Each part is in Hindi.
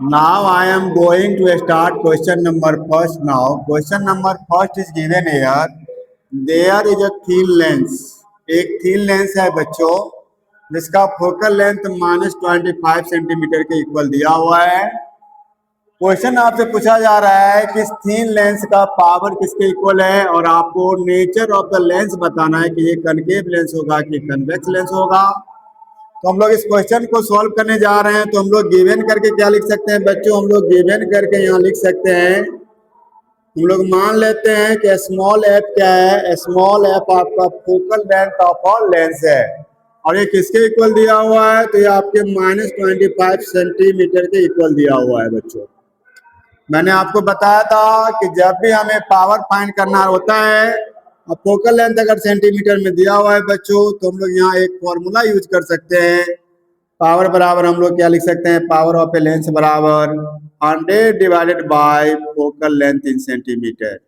Now I am going to start question number first now. Question number first is given here. There is a thin lens. एक thin lens है बच्चों जिसका फोकल लेंथ -25 सेंटीमीटर के इक्वल दिया हुआ है। क्वेश्चन आपसे पूछा जा रहा है कि थीन लेंस का पावर किसके इक्वल है और आपको नेचर ऑफ द लेंस बताना है कि ये कनकेव लेंस होगा कि कन्वेक्स लेंस होगा। तो हम लोग इस क्वेश्चन को सॉल्व करने जा रहे हैं। तो हम लोग गिवन करके क्या लिख सकते हैं बच्चों? हम लोग गिवन करके यहाँ लिख सकते हैं, हम लोग मान लेते हैं कि स्मॉल एफ क्या है? स्मॉल एफ आपका focal length of a lens है और ये किसके इक्वल दिया हुआ है? तो ये आपके -25 सेंटीमीटर के इक्वल दिया हुआ है बच्चों। मैंने आपको बताया था कि जब भी हमें पावर फाइंड करना होता है और फोकल लेंथ अगर सेंटीमीटर में दिया हुआ है बच्चों, तो हम लोग यहाँ एक फॉर्मूला यूज कर सकते हैं। पावर बराबर हम लोग क्या लिख सकते हैं? पावर ऑफ ए लेंस बराबर 100 divided by focal length in centimetre.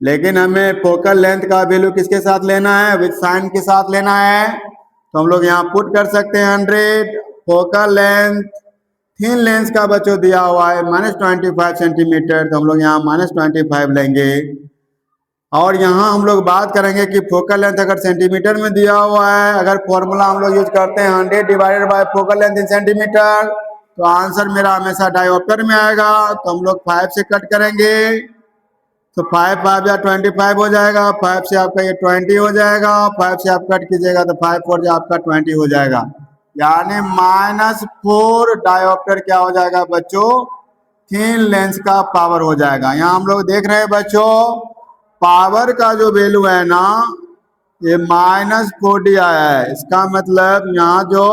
लेकिन हमें फोकल लेंथ का वैल्यू किसके साथ लेना है? विद साइन के साथ लेना है। तो हम लोग यहाँ पुट कर सकते हैं 100। फोकल लेंथ थीन लेंस का बच्चों दिया हुआ है -25 सेंटीमीटर, तो हम लोग यहाँ -25 लेंगे। और यहाँ हम लोग बात करेंगे कि फोकल लेंथ अगर सेंटीमीटर में दिया हुआ है, अगर फॉर्मूला हम लोग यूज करते हैं 100 divided by focal length in centimetre, तो आंसर मेरा हमेशा डायोप्टर में आएगा। तो हम लोग 5 से कट करेंगे तो 5 5 या 25 हो जाएगा। 5 से आपका ये 20 हो जाएगा। 5 से आप कट कीजिएगा तो 5 4 आपका 20 हो जाएगा, यानी -4 डायोप्टर क्या हो जाएगा बच्चों? थीन लेंस का पावर हो जाएगा। यहाँ हम लोग देख रहे हैं बच्चों, पावर का जो वैल्यू है ना, ये -40 आया है। इसका मतलब यहाँ जो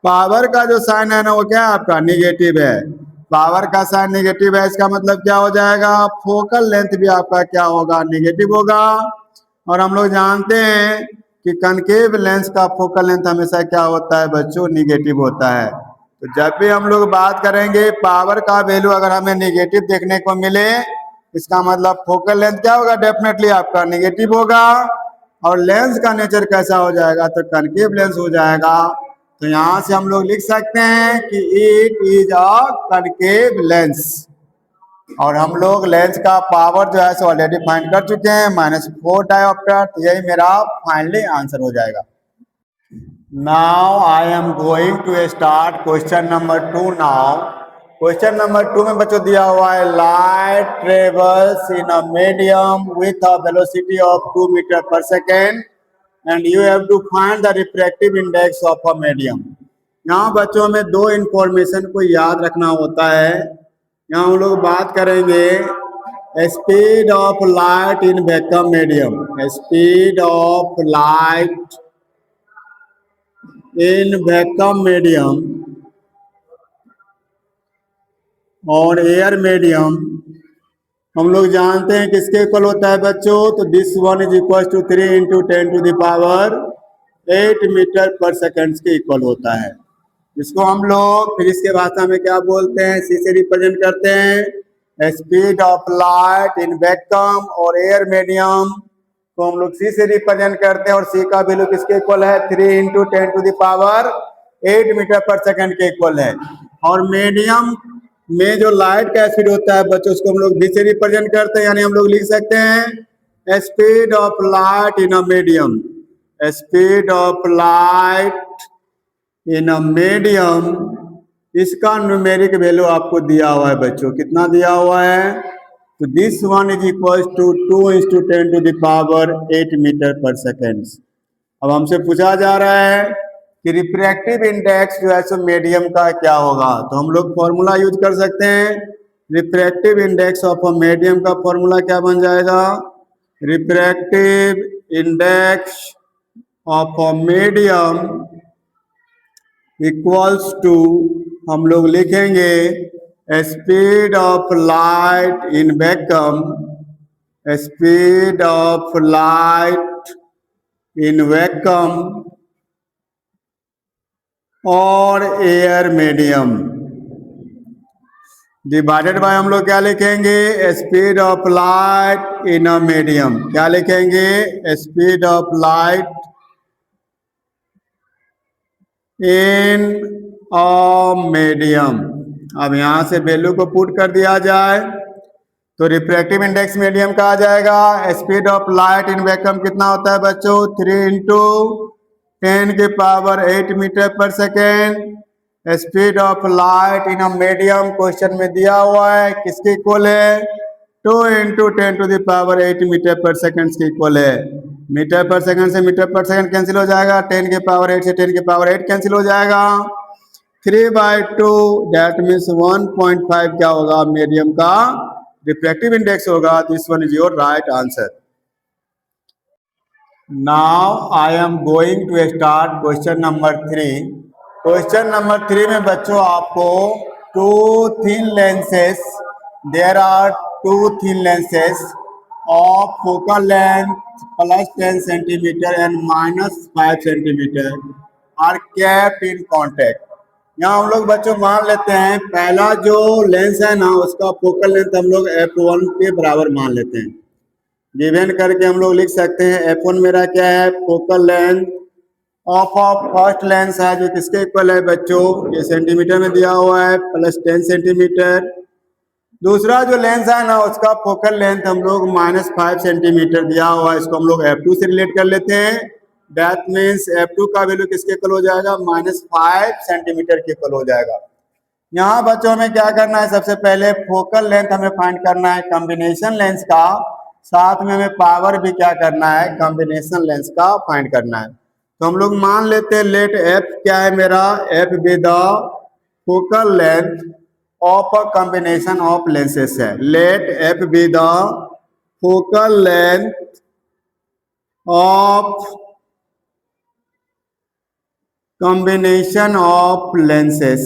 पावर का जो साइन है ना, वो क्या है आपका? निगेटिव है। पावर का साइन निगेटिव है, इसका मतलब क्या हो जाएगा? फोकल लेंथ भी आपका क्या होगा? निगेटिव होगा। और हम लोग जानते हैं कि कनकेव लेंस का फोकल लेंथ हमेशा क्या होता है बच्चों? निगेटिव होता है। तो जब भी हम लोग बात करेंगे पावर का वैल्यू अगर हमें निगेटिव देखने को मिले, इसका मतलब फोकल लेंथ क्या होगा? डेफिनेटली आपका निगेटिव होगा। और लेंस का नेचर कैसा हो जाएगा? तो कनकेव लेंस हो जाएगा। तो यहाँ से हम लोग लिख सकते हैं कि it is a concave lens. और हम लोग लेंस का पावर जो है सो ऑलरेडी फाइंड कर चुके हैं, -4 डायोप्टर। तो यही मेरा फाइनली आंसर हो जाएगा। Now I am going to start question number 2 now. Question number 2 में बच्चों दिया हुआ है light travels in a medium with a velocity of 2 metre per second and you have to find the refractive index of a medium. यहाँ बच्चों में दो इंफॉर्मेशन को याद रखना होता है। यहाँ हम लोग बात करेंगे speed of light in vacuum medium. Speed of light in vacuum medium और एयर मीडियम हम लोग जानते हैं किसके इक्वल होता है बच्चों? तो this one is equal to 3 × 10⁸ metre per second के इक्वल होता है, जिसको हम लोग फिर इसके भाषा में क्या बोलते हैं? सी से रिप्रेजेंट करते हैं। Speed of light in vacuum और एयर मीडियम को हम लोग सी से रिप्रेजेंट करते हैं। और सी का वैल्यू किसके इक्वल है? 3 × 10⁸ मीटर पर सेकेंड के इक्वल है। और मीडियम में जो लाइट का स्पीड होता है बच्चों, उसको हम लोग भी से रिप्रेजेंट करते हैं, यानी हम लोग लिख सकते हैं speed of light in a medium. Speed of light in a medium, इसका न्यूमेरिक वैल्यू आपको दिया हुआ है बच्चों। कितना दिया हुआ है? तो this one is equal to 2 × 10⁸ metre per second. अब हमसे पूछा जा रहा है कि रिफ्रैक्टिव इंडेक्स जो है सो मीडियम का क्या होगा। तो हम लोग फॉर्मूला यूज कर सकते हैं। Refractive index of a medium का फॉर्मूला क्या बन जाएगा? Refractive index of a medium equals to, हम लोग लिखेंगे speed of light in vacuum. Speed of light in vacuum और एयर मीडियम डिवाइडेड बाय हम लोग क्या लिखेंगे? Speed of light in a medium. क्या लिखेंगे? Speed of light in a medium. अब यहाँ से वैल्यू को पुट कर दिया जाए तो रिफ्रैक्टिव इंडेक्स मीडियम का आ जाएगा। Speed of light in vacuum कितना होता है बच्चों? 3 into 10⁸ metre per second. Speed of light in a medium question में दिया हुआ है, किसके इक्वल है? 2 इंटू 10⁸ मीटर पर सेकेंड के इक्वल है। मीटर पर सेकेंड से मीटर पर सेकेंड कैंसिल हो जाएगा, 10⁸ से 10⁸ कैंसिल हो जाएगा। 3/2 दैट मीन्स 1.5 क्या होगा? मीडियम का रिफ्रैक्टिव इंडेक्स होगा। This one is your right answer. Now I am going to start question number 3। Question number 3 में बच्चों आपको two thin lenses, there are two thin lenses of focal length +10 centimetre and -5 centimetre are kept in contact. यहाँ हम लोग बच्चों मान लेते हैं पहला जो लेंस है ना उसका फोकल लेंथ हम लोग f1 के बराबर मान लेते हैं। गिवन करके हम लोग लिख सकते हैं f1 मेरा क्या है? Focal length of first lens है जो किसके इक्वल है बच्चों? ये सेंटीमीटर में दिया हुआ है, +10 सेंटीमीटर। दूसरा जो लेंस है ना उसका फोकल लेंथ हम लोग -5 सेंटीमीटर दिया हुआ है, इसको हम लोग f2 से रिलेट कर लेते हैं। दैट मीन्स f2 का वैल्यू किसके इक्वल हो जाएगा? -5 सेंटीमीटर के इक्वल हो जाएगा। यहाँ बच्चों में क्या करना है? सबसे पहले फोकल लेंथ हमें फाइंड करना है कॉम्बिनेशन लेंस का, साथ में हमें पावर भी क्या करना है? कॉम्बिनेशन लेंस का फाइंड करना है। तो हम लोग मान लेते हैं लेट f क्या है मेरा? f be the focal length of a combination of lenses है। Let f be the focal length of combination of lenses.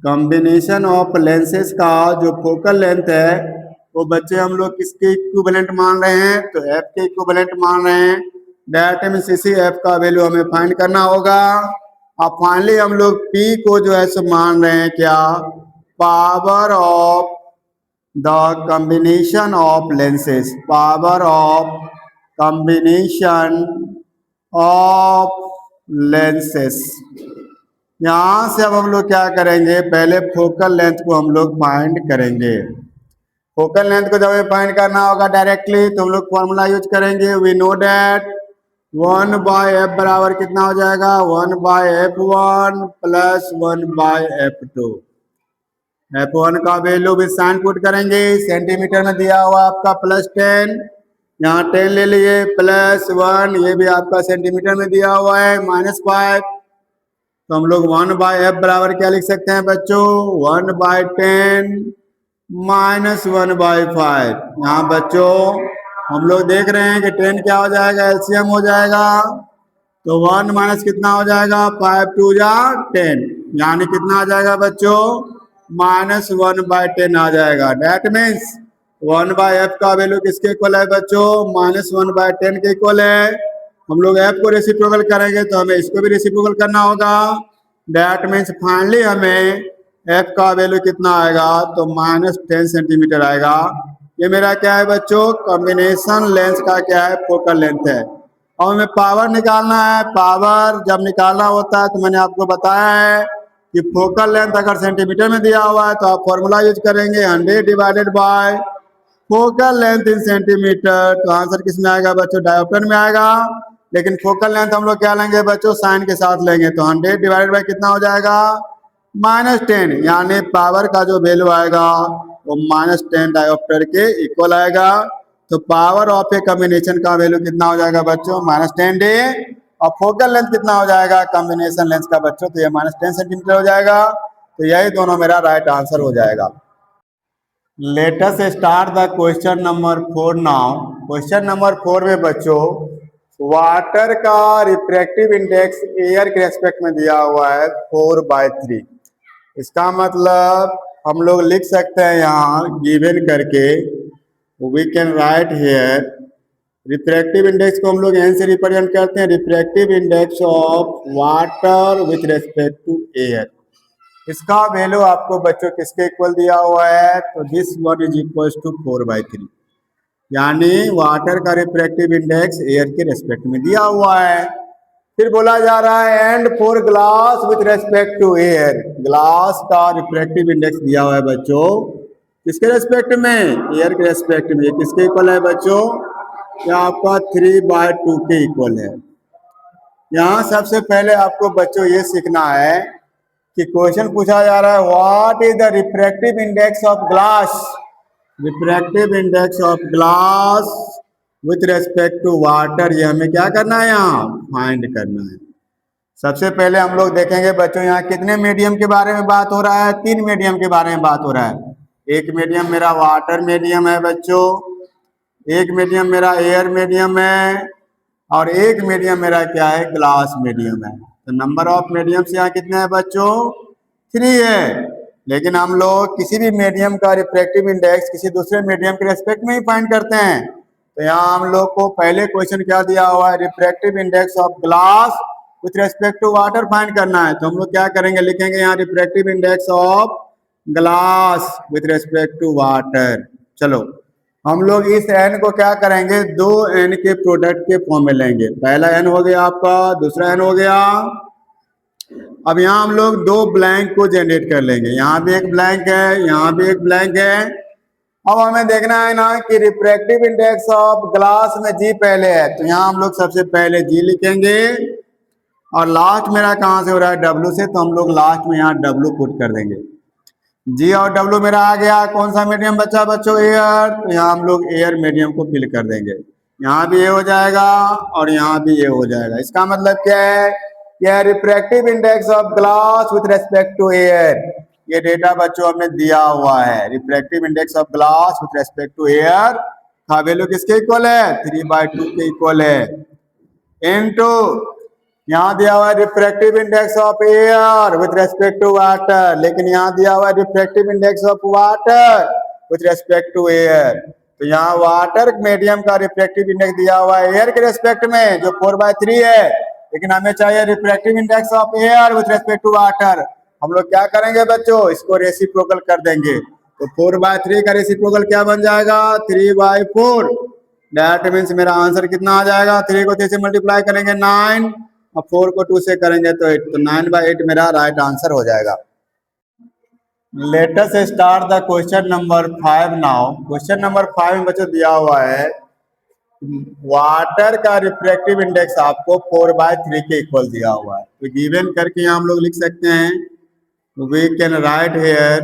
Combination of lenses का जो फोकल लेंथ है वो बच्चे हम लोग किसके इक्विवेलेंट मान रहे हैं? तो f के इक्विवेलेंट मान रहे हैं। दैट मीन्स इसी f का वैल्यू हमें फाइंड करना होगा। अब फाइनली हम लोग p को जो है सो मान रहे हैं क्या? Power of the combination of lenses. Power of combination of lenses. यहाँ से अब हम लोग क्या करेंगे? पहले फोकल लेंथ को हम लोग फाइंड करेंगे। फोकल लेंथ को जब हमें फाइंड करना होगा डायरेक्टली तो हम लोग फॉर्मूला यूज करेंगे। वी नो डैट 1/f बराबर कितना हो जाएगा? 1/f1 + 1/f2। f1 का वैल्यू भी साइन पुट करेंगे, सेंटीमीटर में दिया हुआ आपका +10, यहाँ 10 ले लिए, +1 ये भी आपका सेंटीमीटर में दिया हुआ है, -5। तो हम लोग 1/f बराबर क्या लिख सकते हैं बच्चों? 1/10 -1/5। यहाँ बच्चों हम लोग देख रहे हैं कि 10 क्या हो जाएगा? एलसीएम हो जाएगा। तो 1 माइनस कितना हो जाएगा? 5 2 जा 10, यानी कितना आ जाएगा बच्चों? -1/10 आ जाएगा। डेट मीन्स 1/f का वैल्यू किसके इक्वल है बच्चों? -1/10 के इक्वल है। हम लोग f को रेसिप्रोकल करेंगे तो हमें इसको भी रेसिप्रोकल करना होगा। डेट मीन्स फाइनली हमें f का वैल्यू कितना आएगा? तो -10 सेंटीमीटर आएगा। ये मेरा क्या है बच्चों? कॉम्बिनेशन लेंस का क्या है? फोकल लेंथ है। और हमें पावर निकालना है। पावर जब निकालना होता है तो मैंने आपको बताया है कि फोकल लेंथ अगर सेंटीमीटर में दिया हुआ है तो आप फॉर्मूला यूज करेंगे 100 divided by focal length in centimetre. तो आंसर किस में आएगा बच्चों? डायोप्टर में आएगा। लेकिन फोकल लेंथ हम लोग क्या लेंगे बच्चों? साइन के साथ लेंगे। तो 100 डिवाइडेड बाय कितना हो जाएगा? -10, यानी पावर का जो वैल्यू आएगा वो -10 डायोप्टर के इक्वल आएगा। तो पावर ऑफ ए कॉम्बिनेशन का वैल्यू कितना हो जाएगा बच्चों? -10 डे। और फोकल लेंथ कितना हो जाएगा कॉम्बिनेशन लेंस का बच्चों? तो ये -10 सेंटीमीटर हो जाएगा। तो यही दोनों मेरा राइट आंसर हो जाएगा। Let us start the question number 4 now. Question number 4 में बच्चों वाटर का रिफ्रैक्टिव इंडेक्स एयर के रेस्पेक्ट में दिया हुआ है 4/3। इसका मतलब हम लोग लिख सकते हैं यहाँ गिवन करके, we can write here refractive index को हम लोग एन से रिप्रेजेंट करते हैं। Refractive index of water with respect to air. इसका वैल्यू आपको बच्चों किसके इक्वल दिया हुआ है? तो this one is equal to 4/3, यानी वाटर का रिफ्रैक्टिव इंडेक्स एयर के रेस्पेक्ट में दिया हुआ है फिर बोला जा रहा है and for glass with respect to air, glass का रिफ्रैक्टिव इंडेक्स दिया हुआ है बच्चों किसके रेस्पेक्ट में, एयर के रेस्पेक्ट में। किसके इक्वल है बच्चों, यह आपका 3/2 के इक्वल है। यहाँ सबसे पहले आपको बच्चों ये सीखना है कि क्वेश्चन पूछा जा रहा है what is the refractive index of glass, refractive index of glass with respect to water, ये हमें क्या करना है, यहाँ फाइंड करना है। सबसे पहले हम लोग देखेंगे बच्चों यहाँ कितने मीडियम के बारे में बात हो रहा है, 3 मीडियम के बारे में बात हो रहा है। एक मीडियम मेरा वाटर मीडियम है बच्चों, एक मीडियम मेरा एयर मीडियम है, और एक मीडियम मेरा क्या है, ग्लास मीडियम है। तो नंबर ऑफ मीडियम्स यहाँ कितने हैं बच्चों, 3 है। लेकिन हम लोग किसी भी मीडियम का रिफ्रैक्टिव इंडेक्स किसी दूसरे मीडियम के रेस्पेक्ट में ही फाइंड करते हैं। तो यहाँ हम लोग को पहले क्वेश्चन क्या दिया हुआ है, refractive index of glass with respect to water find करना है। तो हम लोग क्या करेंगे, लिखेंगे यहाँ refractive index of glass with respect to water. चलो हम लोग इस n को क्या करेंगे, 2 n के प्रोडक्ट के फॉर्म में लेंगे। पहला n हो गया आपका, दूसरा n हो गया। अब यहाँ हम लोग 2 ब्लैंक को जनरेट कर लेंगे, यहाँ भी एक ब्लैंक है, यहाँ भी एक ब्लैंक है। अब हमें देखना है ना कि रिफ्रैक्टिव इंडेक्स ऑफ ग्लास में G पहले है, तो यहाँ हम लोग सबसे पहले G लिखेंगे, और लास्ट मेरा कहाँ से हो रहा है, W से, तो हम लोग लास्ट में यहाँ W पुट कर देंगे। G और W मेरा आ गया, कौन सा मीडियम बचा बच्चों, एयर, तो यहाँ हम लोग एयर मीडियम को फिल कर देंगे। यहाँ भी ये हो जाएगा और यहाँ भी ये हो जाएगा। इसका मतलब क्या है, यह refractive index of glass with respect to air, ये डेटा बच्चों हमें दिया हुआ है। Refractive index of glass with respect to air का वैल्यू किसके इक्वल है, 3/2 के इक्वल है, इनटू यहाँ दिया हुआ है refractive index of air with respect to water, लेकिन यहाँ दिया हुआ है refractive index of water with respect to air. तो यहाँ वाटर मीडियम का रिफ्रैक्टिव इंडेक्स दिया हुआ है एयर के रेस्पेक्ट में जो 4/3 है, लेकिन हमें चाहिए refractive index of air with respect to water. हम लोग क्या करेंगे बच्चों, इसको रेसिप्रोकल कर देंगे। तो 4/3 का रेसिप्रोकल क्या बन जाएगा, 3/4। दैट मीन्स मेरा आंसर कितना आ जाएगा, 3 को 3 से मल्टीप्लाई करेंगे 9, और 4 को 2 से करेंगे तो 8, तो 9/8 मेरा राइट आंसर हो जाएगा। Let us start the question number 5 now. Question number 5 में बच्चों दिया हुआ है वाटर का रिफ्रैक्टिव इंडेक्स आपको 4/3 के इक्वल दिया हुआ है। तो गिवन करके यहाँ हम लोग लिख सकते हैं, we can write here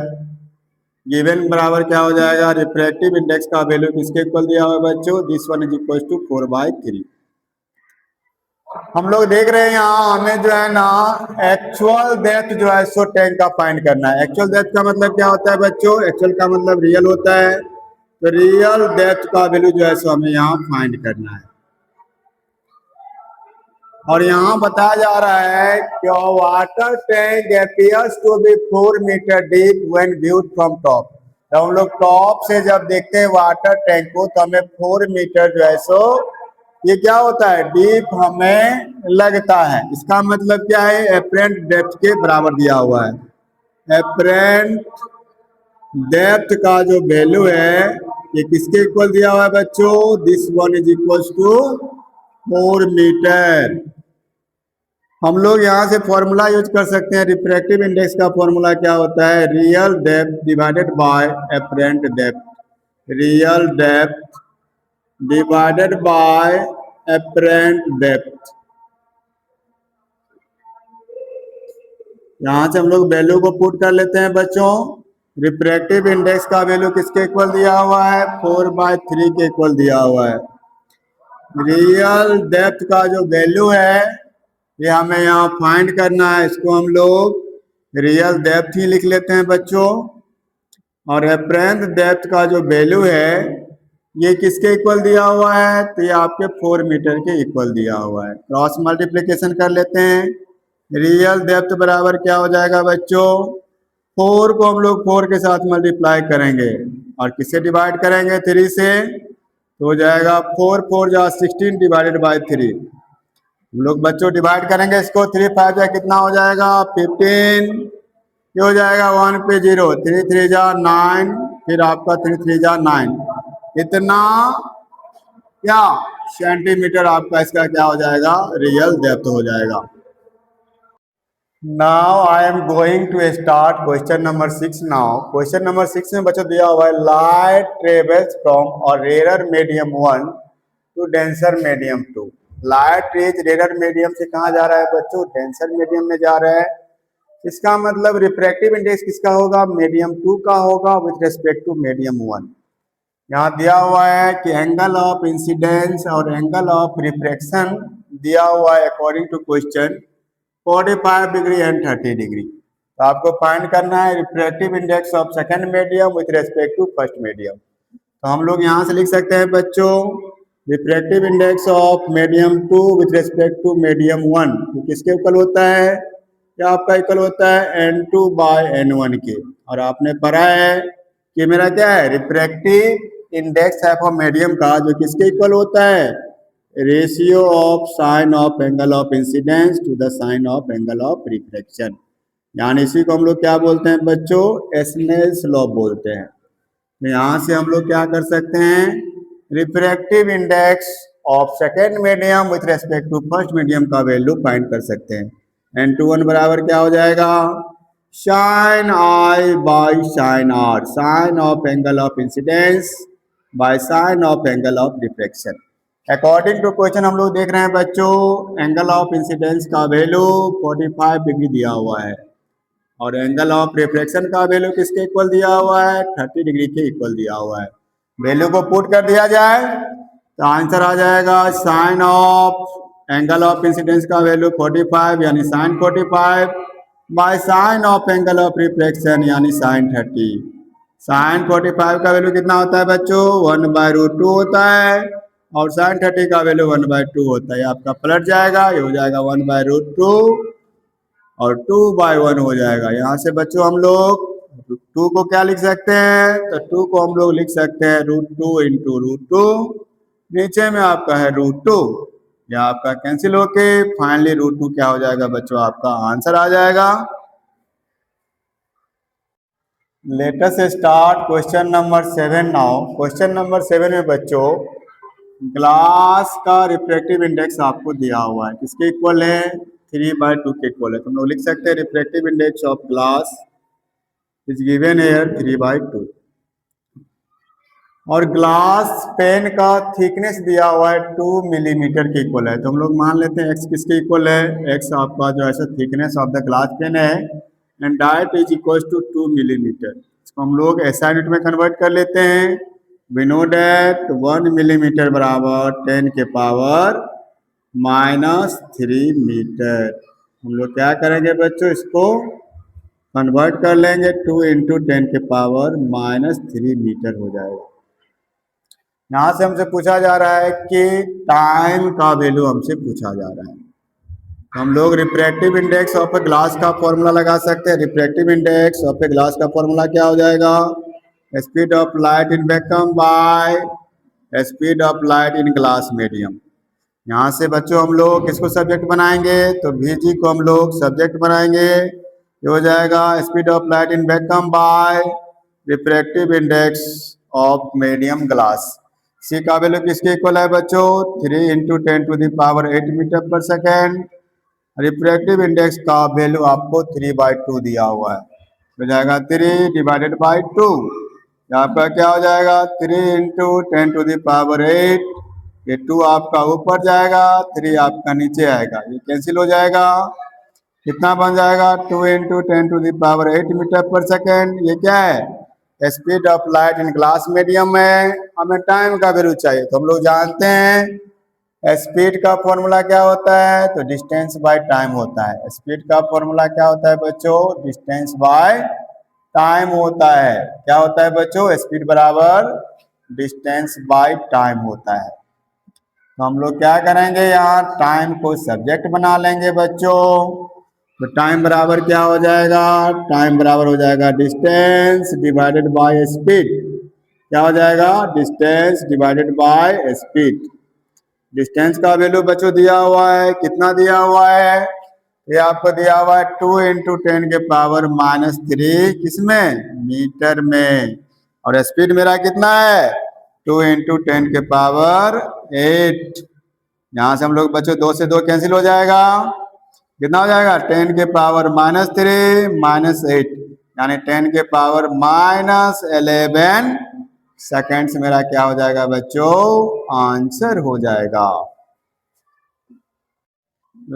given बराबर क्या हो जाएगा, रिफ्रैक्टिव इंडेक्स का वैल्यू किसके इक्वल दिया हुआ है बच्चों, this one is equal to 4/3। हम लोग देख रहे हैं यहाँ हमें जो है ना एक्चुअल डेप्थ जो है सो टैंक का फाइंड करना है। एक्चुअल डेप्थ का मतलब क्या होता है बच्चों, एक्चुअल का मतलब रियल होता है, तो रियल डेप्थ का वैल्यू जो है सो हमें यहाँ फाइंड करना है। और यहाँ बताया जा रहा है कि water tank appears to be 4 metre deep when viewed from top. तो हम लोग टॉप से जब देखते हैं वाटर टैंक को तो हमें 4 मीटर जो है सो ये क्या होता है, डीप हमें लगता है। इसका मतलब क्या है, एपरेंट डेप्थ के बराबर दिया हुआ है। एपरेंट डेप्थ का जो वैल्यू है ये किसके इक्वल दिया हुआ है बच्चों, this one is equal to 4 metre. हम लोग यहाँ से फॉर्मूला यूज कर सकते हैं, रिफ्रैक्टिव इंडेक्स का फॉर्मूला क्या होता है, real depth divided by apparent depth. Real depth divided by apparent depth. यहां से हम लोग वैल्यू को पुट कर लेते हैं बच्चों। रिफ्रैक्टिव इंडेक्स का वैल्यू किसके इक्वल दिया हुआ है, 4/3 के इक्वल दिया हुआ है। रियल डेप्थ का जो वैल्यू है ये हमें यहाँ फाइंड करना है, इसको हम लोग रियल डेप्थ ही लिख लेते हैं बच्चों। और एपरेंट डेप्थ का जो वैल्यू है ये किसके इक्वल दिया हुआ है, तो ये आपके 4 मीटर के इक्वल दिया हुआ है। क्रॉस मल्टीप्लिकेशन कर लेते हैं, रियल डेप्थ बराबर क्या हो जाएगा बच्चों, 4 को हम लोग 4 के साथ मल्टीप्लाई करेंगे और किससे डिवाइड करेंगे, 3 से, तो हो जाएगा 4 4 जा 16 डिवाइडेड बाय 3। हम लोग बच्चों डिवाइड करेंगे इसको, 3 5 जा कितना हो जाएगा 15, ये हो जाएगा 1 पे 0, 3 3 जा 9, फिर आपका 3 3 जा 9, इतना क्या सेंटीमीटर आपका इसका क्या हो जाएगा, रियल डेप्थ हो जाएगा। Now I am going to start question number 6 now. Question number 6 में बच्चों दिया हुआ है लाइट ट्रेवल्स फ्रॉम और rare medium 1 to denser medium 2। Light rays rare medium से कहाँ जा रहा है बच्चों, डेंसर मीडियम में जा रहा है। इसका मतलब रिफ्रैक्टिव इंडेक्स किसका होगा, मीडियम 2 का होगा विथ रिस्पेक्ट टू मीडियम 1। यहाँ दिया हुआ है कि एंगल ऑफ इंसिडेंस और एंगल ऑफ रिफ्रैक्शन दिया हुआ है according to question 45 degree and 30 degree. तो आपको फाइंड करना है refractive index of second medium with respect to first medium. तो हम लोग यहाँ से लिख सकते हैं बच्चों refractive index of medium 2 with respect to medium 1 किसके इक्वल होता है, या आपका इक्वल होता है n2 बाय n1 के। और आपने पढ़ा है कि मेरा क्या है रिफ्रैक्टिव इंडेक्स है फॉर मीडियम का जो किसके इक्वल होता है, ratio of sine of angle of incidence to the sine of angle of reflection. यानी इसी को हम लोग क्या बोलते हैं बच्चों, स्नेल्स लॉ बोलते हैं। तो यहाँ से हम लोग क्या कर सकते हैं, refractive index of second medium with respect to first medium का वैल्यू फाइंड कर सकते हैं। n21 बराबर क्या हो जाएगा, sine I by sine R, sine of angle of incidence by sine of angle of reflection. According to question हम लोग देख रहे हैं बच्चों एंगल ऑफ इंसिडेंस का वैल्यू 45 डिग्री दिया हुआ है और एंगल ऑफ रिफ्लेक्शन का वैल्यू किसके इक्वल दिया हुआ है, 30 डिग्री के इक्वल दिया हुआ है। वैल्यू को पुट कर दिया जाए तो आंसर आ जाएगा sine of angle of incidence का वैल्यू 45 यानी sine 45 by sine of angle of reflection यानी साइन 30। साइन 45 का वैल्यू कितना होता है बच्चों, 1/√2 होता है और साइन 30 का वैल्यू 1/2 होता है। आपका पलट जाएगा, ये हो जाएगा 1/√2 और 2/1 हो जाएगा। यहाँ से बच्चों हम लोग 2 को क्या लिख सकते हैं, तो 2 को हम लोग लिख सकते हैं √2 इंटू √2, नीचे में आपका है √2, या आपका कैंसिल होके फाइनली √2 क्या हो जाएगा बच्चों, आपका आंसर आ जाएगा। Let us start question number 7 now. Question number 7 में बच्चों ग्लास का रिफ्रैक्टिव इंडेक्स आपको दिया हुआ है, किसके इक्वल है, 3/2 के इक्वल है। तो हम लोग लिख सकते हैं refractive index of glass is given here 3/2। और ग्लास पेन का थिकनेस दिया हुआ है 2 मिलीमीटर के इक्वल है। तो हम लोग मान लेते हैं एक्स किसके इक्वल है, एक्स आपका जो है thickness of the glass pane है एंड डायट इज इक्वल टू 2 मिलीमीटर। इसको हम लोग SI यूनिट में कन्वर्ट कर लेते हैं। We know that 1 मिलीमीटर बराबर 10 के पावर -3 मीटर। हम लोग क्या करेंगे बच्चों, इसको कन्वर्ट कर लेंगे, 2 इंटू 10 के पावर -3 मीटर हो जाएगा। यहाँ से हमसे पूछा जा रहा है कि टाइम का वैल्यू हमसे पूछा जा रहा है। तो हम लोग refractive index of a glass का फॉर्मूला लगा सकते हैं। Refractive index of a glass का फॉर्मूला क्या हो जाएगा, speed of light in vacuum by speed of light in glass medium. यहाँ से बच्चों हम लोग किसको सब्जेक्ट बनाएंगे, तो VG को हम लोग सब्जेक्ट बनाएंगे। ये हो जाएगा speed of light in vacuum by refractive index of medium glass. C का वैल्यू किसके इक्वल है बच्चों, 3 into 10⁸ metre per second. Refractive index का वैल्यू आपको 3/2 दिया हुआ है, हो जाएगा 3/2। आपका क्या हो जाएगा, 3 इंटू 10⁸। ये 2 आपका ऊपर जाएगा, 3 आपका नीचे आएगा, ये कैंसिल हो जाएगा। कितना बन जाएगा, 2 इंटू 10⁸ मीटर पर सेकेंड। ये क्या है, speed of light in glass medium है। हमें टाइम का वैल्यू चाहिए, तो हम लोग जानते हैं स्पीड का फॉर्मूला क्या होता है, तो डिस्टेंस बाय टाइम होता है। स्पीड का फॉर्मूला क्या होता है बच्चों, डिस्टेंस बाय टाइम होता है। क्या होता है बच्चों, स्पीड बराबर डिस्टेंस बाय टाइम होता है। तो हम लोग क्या करेंगे, यहाँ टाइम को सब्जेक्ट बना लेंगे बच्चों। तो टाइम बराबर क्या हो जाएगा, टाइम बराबर हो जाएगा डिस्टेंस डिवाइडेड बाय स्पीड। क्या हो जाएगा, distance divided by speed. Distance का वैल्यू बच्चों दिया हुआ है, कितना दिया हुआ है, ये आपको दिया हुआ है 2 इंटू 10 के पावर -3 किसमें, मीटर में। और स्पीड मेरा कितना है, 2 इंटू 10 के पावर 8। यहाँ से हम लोग बच्चों 2 से 2 कैंसिल हो जाएगा, कितना हो जाएगा 10 के पावर -3 -8, यानी 10 के पावर -11 सेकेंड्स मेरा क्या हो जाएगा बच्चों, आंसर हो जाएगा।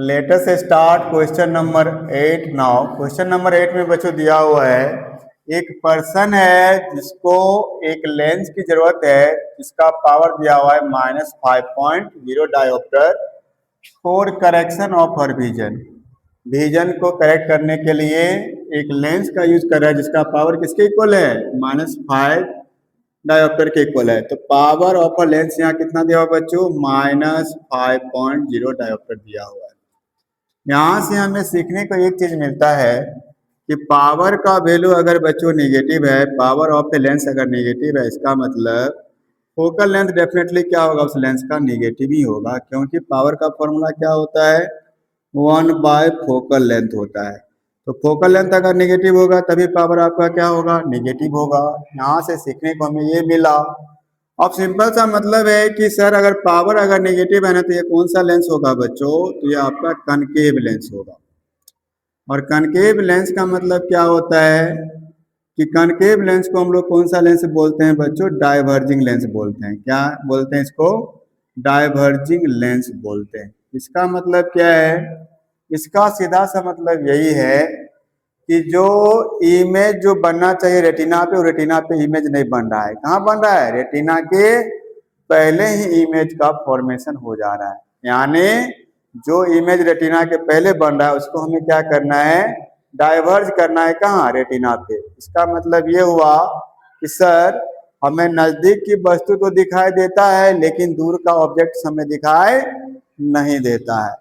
Let us start question number 8 now. Question number 8 में बच्चों दिया हुआ है एक पर्सन है जिसको एक लेंस की जरूरत है जिसका पावर दिया हुआ है -5.0 dioptre for correction of her vision. Vision को करेक्ट करने के लिए एक लेंस का यूज कर रहा है जिसका पावर किसके इक्वल है, -5 डायोप्टर के इक्वल है। तो पावर ऑफ अ लेंस यहाँ कितना दिया हुआ बच्चों, -5.0 डायोप्टर दिया हुआ है। यहाँ से हमें सीखने को एक चीज मिलता है कि पावर का वैल्यू अगर बच्चों नेगेटिव है, पावर ऑफ ए लेंस अगर नेगेटिव है, इसका मतलब फोकल लेंथ डेफिनेटली क्या होगा, उस लेंस का नेगेटिव ही होगा, क्योंकि पावर का फॉर्मूला क्या होता है, 1 बाय फोकल लेंथ होता है। तो फोकल लेंथ अगर नेगेटिव होगा तभी पावर आपका क्या होगा, नेगेटिव होगा। यहाँ से सीखने को हमें ये मिला। अब सिंपल सा मतलब है कि सर अगर पावर अगर नेगेटिव है ना तो ये कौन सा लेंस होगा बच्चों, तो ये आपका कनकेव लेंस होगा। और कनकेव लेंस का मतलब क्या होता है कि कनकेव लेंस को हम लोग कौन सा लेंस बोलते हैं बच्चों, डाइवर्जिंग लेंस बोलते हैं। क्या बोलते हैं इसको, डाइवर्जिंग लेंस बोलते हैं। इसका मतलब क्या है, इसका सीधा सा मतलब यही है कि जो इमेज जो बनना चाहिए रेटिना पे, वो रेटिना पे इमेज नहीं बन रहा है। कहाँ बन रहा है, रेटिना के पहले ही इमेज का फॉर्मेशन हो जा रहा है। यानी जो इमेज रेटिना के पहले बन रहा है उसको हमें क्या करना है, डाइवर्ज करना है, कहाँ, रेटिना पे। इसका मतलब ये हुआ कि सर हमें नजदीक की वस्तु तो दिखाई देता है लेकिन दूर का ऑब्जेक्ट हमें दिखाई नहीं देता है।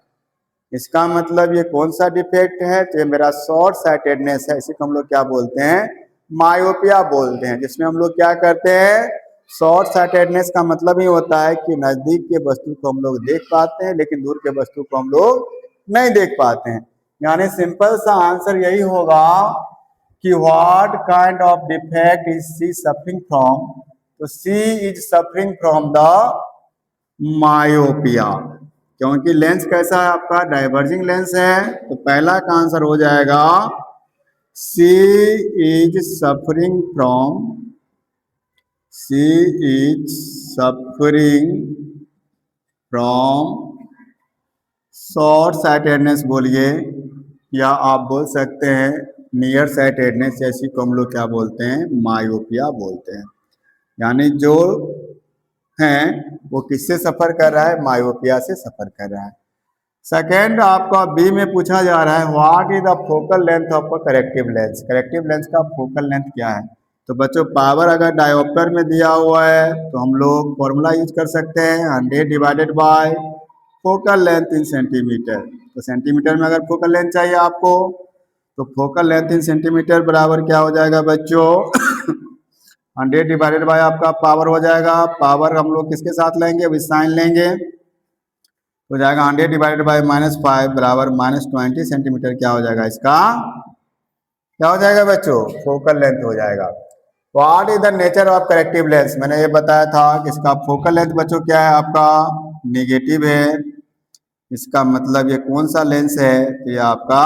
इसका मतलब ये कौन सा डिफेक्ट है, तो ये मेरा शॉर्ट साइटेडनेस है। इसी को हम लोग क्या बोलते हैं, मायोपिया बोलते हैं, जिसमें हम लोग क्या करते हैं, शॉर्ट साइटेडनेस का मतलब ही होता है कि नजदीक के वस्तु को हम लोग देख पाते हैं लेकिन दूर के वस्तु को हम लोग नहीं देख पाते हैं। यानी सिंपल सा आंसर यही होगा कि what kind of defect is she suffering from, तो she is suffering from the myopia. क्योंकि लेंस कैसा है आपका, डाइवर्जिंग लेंस है, तो पहला का आंसर हो जाएगा she is suffering from, she is suffering from short sightedness बोलिए, या आप बोल सकते हैं नियर साइटेडनेस, जैसी को हम लोग क्या बोलते हैं, मायोपिया बोलते हैं। यानी जो हैं वो किससे सफर कर रहा है, मायोपिया से सफर कर रहा है। सेकेंड आपका बी में पूछा जा रहा है what is the focal length of a corrective lens. Corrective lens का फोकल लेंथ क्या है, तो बच्चों पावर अगर डायोप्टर में दिया हुआ है तो हम लोग फॉर्मूला यूज कर सकते हैं 100 divided by focal length in centimetre. तो सेंटीमीटर में अगर फोकल लेंथ चाहिए आपको तो फोकल लेंथ इन सेंटीमीटर बराबर क्या हो जाएगा बच्चों 100 डिवाइडेड बाय आपका पावर हो जाएगा, पावर हम लोग किसके साथ लेंगे, विद साइन लेंगे, हो जाएगा 100 डिवाइडेड बाय -5 बराबर -20 सेंटीमीटर। क्या हो जाएगा इसका, क्या हो जाएगा बच्चों, फोकल लेंथ हो जाएगा। What is the nature of corrective lens, मैंने ये बताया था कि इसका फोकल लेंथ बच्चों क्या है आपका, नेगेटिव है। इसका मतलब ये कौन सा लेंस है, तो ये आपका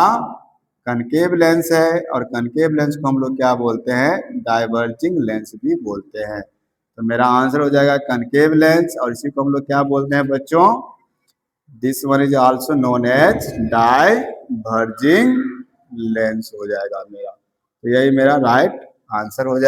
कनकेव लेंस है, और कनकेव लेंस को हम लोग क्या बोलते हैं, डाइवर्जिंग लेंस भी बोलते हैं। तो मेरा आंसर हो जाएगा कनकेव लेंस, और इसी को हम लोग क्या बोलते हैं बच्चों, this one is also known as diverging lens हो जाएगा मेरा। तो यही मेरा राइट आंसर हो जाएगा।